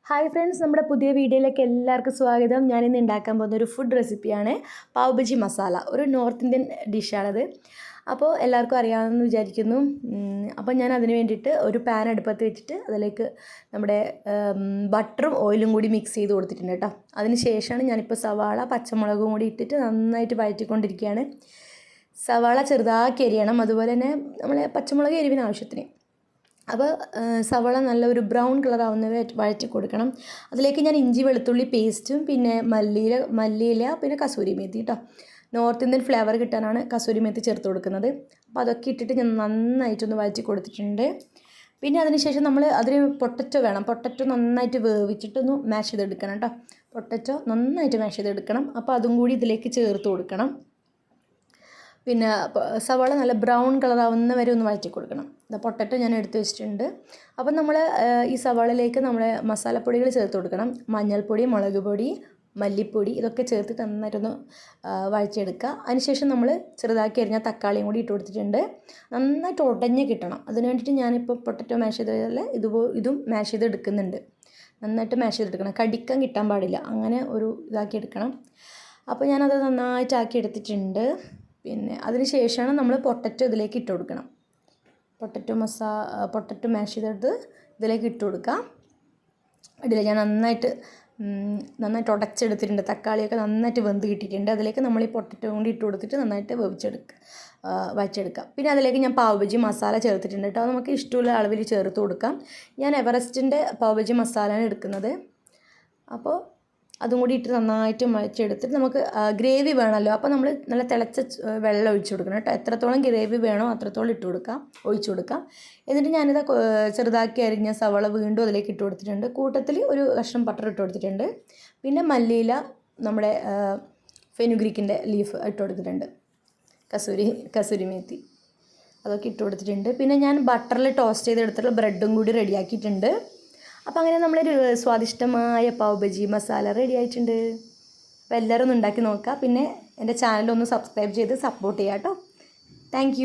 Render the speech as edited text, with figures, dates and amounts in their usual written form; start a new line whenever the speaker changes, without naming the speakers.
Hi friends, നമ്മുടെ പുതിയ വീഡിയോയിലേക്ക് എല്ലാവർക്കും സ്വാഗതം. ഞാനിന്ന് ഉണ്ടാക്കാൻ പോകുന്ന ഒരു ഫുഡ് റെസിപ്പിയാണ് പാവ് ബജി മസാല. ഒരു നോർത്ത് ഇന്ത്യൻ ഡിഷാണത്. അപ്പോൾ എല്ലാവർക്കും അറിയാമെന്ന് വിചാരിക്കുന്നു. അപ്പോൾ ഞാൻ അതിന് വേണ്ടിയിട്ട് ഒരു പാൻ അടുപ്പത്ത് വെച്ചിട്ട് അതിലേക്ക് നമ്മുടെ ബട്ടറും ഓയിലും കൂടി മിക്സ് ചെയ്ത് കൊടുത്തിട്ടുണ്ട് കേട്ടോ. അതിന് ശേഷമാണ് ഞാനിപ്പോൾ സവാള പച്ചമുളകും കൂടി ഇട്ടിട്ട് നന്നായിട്ട് വഴറ്റിക്കൊണ്ടിരിക്കുകയാണ്. സവാള ചെറുതാക്കി അരിയണം, അതുപോലെ തന്നെ നമ്മളെ പച്ചമുളക് എരിവിന് ആവശ്യത്തിന്. അപ്പോൾ സവാള നല്ല ഒരു ബ്രൗൺ കളർ ആവുന്നവരെ വഴറ്റി കൊടുക്കണം. അതിലേക്ക് ഞാൻ ഇഞ്ചി വെളുത്തുള്ളി പേസ്റ്റും പിന്നെ മല്ലിയില പിന്നെ കസൂരി മേത്തി കേട്ടോ. നോർത്ത് ഇന്ത്യൻ ഫ്ലേവർ കിട്ടാനാണ് കസൂരി മേത്തി ചേർത്ത് കൊടുക്കുന്നത്. അപ്പോൾ അതൊക്കെ ഇട്ടിട്ട് ഞാൻ നന്നായിട്ടൊന്ന് വഴറ്റി കൊടുത്തിട്ടുണ്ട്. പിന്നെ അതിനുശേഷം നമ്മൾ അതിന് പൊട്ടറ്റോ വേണം. പൊട്ടറ്റോ നന്നായിട്ട് വേവിച്ചിട്ടൊന്ന് മാഷ് ചെയ്തെടുക്കണം കേട്ടോ. പൊട്ടറ്റോ നന്നായിട്ട് മാഷ് ചെയ്തെടുക്കണം. അപ്പോൾ അതും കൂടി ഇതിലേക്ക് ചേർത്ത് കൊടുക്കണം. പിന്നെ സവാള നല്ല ബ്രൗൺ കളറാവുന്ന വരെ ഒന്ന് വഴറ്റി കൊടുക്കണം. പൊട്ടറ്റോ ഞാൻ എടുത്ത് വെച്ചിട്ടുണ്ട്. അപ്പം നമ്മൾ ഈ സവാളയിലേക്ക് നമ്മളെ മസാലപ്പൊടികൾ ചേർത്ത് കൊടുക്കണം. മഞ്ഞൾപ്പൊടി, മുളക് പൊടി, മല്ലിപ്പൊടി ഇതൊക്കെ ചേർത്തിട്ട് നന്നായിട്ടൊന്ന് വഴറ്റിയെടുക്കുക. അതിനുശേഷം നമ്മൾ ചെറുതാക്കി അരിഞ്ഞ തക്കാളിയും കൂടി ഇട്ട് കൊടുത്തിട്ടുണ്ട്. നന്നായിട്ട് ഉടഞ്ഞ് കിട്ടണം. അതിന് വേണ്ടിയിട്ട് ഞാനിപ്പോൾ പൊട്ടറ്റോ മാഷ് ചെയ്തതല്ല ഇതും മാഷ് ചെയ്ത് എടുക്കുന്നുണ്ട്. നന്നായിട്ട് മാഷ് ചെയ്തെടുക്കണം. കടിക്കാൻ കിട്ടാൻ പാടില്ല, അങ്ങനെ ഒരു ഇതാക്കി എടുക്കണം. അപ്പോൾ ഞാനത് നന്നായിട്ടാക്കി എടുത്തിട്ടുണ്ട്. പിന്നെ അതിന് ശേഷമാണ് നമ്മൾ പൊട്ടറ്റോ ഇതിലേക്ക് ഇട്ട് കൊടുക്കണം. പൊട്ടറ്റോ മാഷ് ചെയ്തെടുത്ത് ഇതിലേക്ക് ഇട്ട് കൊടുക്കാം. ഇതിൽ ഞാൻ നന്നായിട്ട് ഉടച്ചെടുത്തിട്ടുണ്ട്. തക്കാളിയൊക്കെ നന്നായിട്ട് വെന്ത് കിട്ടിയിട്ടുണ്ട്. അതിലേക്ക് നമ്മൾ ഈ പൊട്ടറ്റോ കൂടി ഇട്ട് കൊടുത്തിട്ട് നന്നായിട്ട് വഴച്ചെടുക്കാം. പിന്നെ അതിലേക്ക് ഞാൻ പാവ് ബജി മസാല ചേർത്തിട്ടുണ്ട് കേട്ടോ. അത് നമുക്ക് ഇഷ്ടമുള്ള അളവിൽ ചേർത്ത് കൊടുക്കാം. ഞാൻ എവറസ്റ്റിൻ്റെ പാവ് ബജി മസാലയാണ് എടുക്കുന്നത്. അപ്പോൾ അതും കൂടി ഇട്ട് നന്നായിട്ട് വഴച്ചെടുത്തിട്ട് നമുക്ക് ഗ്രേവി വേണമല്ലോ. അപ്പോൾ നമ്മൾ നല്ല തിളച്ച വെള്ളം ഒഴിച്ചു കൊടുക്കണം കേട്ടോ. എത്രത്തോളം ഗ്രേവി വേണോ അത്രത്തോളം ഒഴിച്ചു കൊടുക്കാം. എന്നിട്ട് ഞാനിത് ചെറുതാക്കി അരിഞ്ഞ സവാള വീണ്ടും അതിലേക്ക് ഇട്ട് കൊടുത്തിട്ടുണ്ട്. കൂട്ടത്തിൽ ഒരു കഷ്ണം ബട്ടർ ഇട്ട് കൊടുത്തിട്ടുണ്ട്. പിന്നെ മല്ലിയില, നമ്മുടെ ഫെനുഗ്രീക്കിൻ്റെ ലീഫ് ഇട്ട് കൊടുത്തിട്ടുണ്ട്. കസൂരി മേത്തി അതൊക്കെ ഇട്ട് കൊടുത്തിട്ടുണ്ട്. പിന്നെ ഞാൻ ബട്ടറിൽ ടോസ്റ്റ് ചെയ്തെടുത്തിട്ടുള്ള ബ്രെഡും കൂടി റെഡിയാക്കിയിട്ടുണ്ട്. അപ്പോൾ അങ്ങനെ നമ്മളൊരു സ്വാദിഷ്ടമായ പാവ് ബജി മസാല റെഡി ആയിട്ടുണ്ട്. അപ്പോൾ എല്ലാവരും ഒന്ന് ഉണ്ടാക്കി നോക്കുക. പിന്നെ എൻ്റെ ചാനലൊന്ന് സബ്സ്ക്രൈബ് ചെയ്ത് സപ്പോർട്ട് ചെയ്യാം കേട്ടോ. താങ്ക്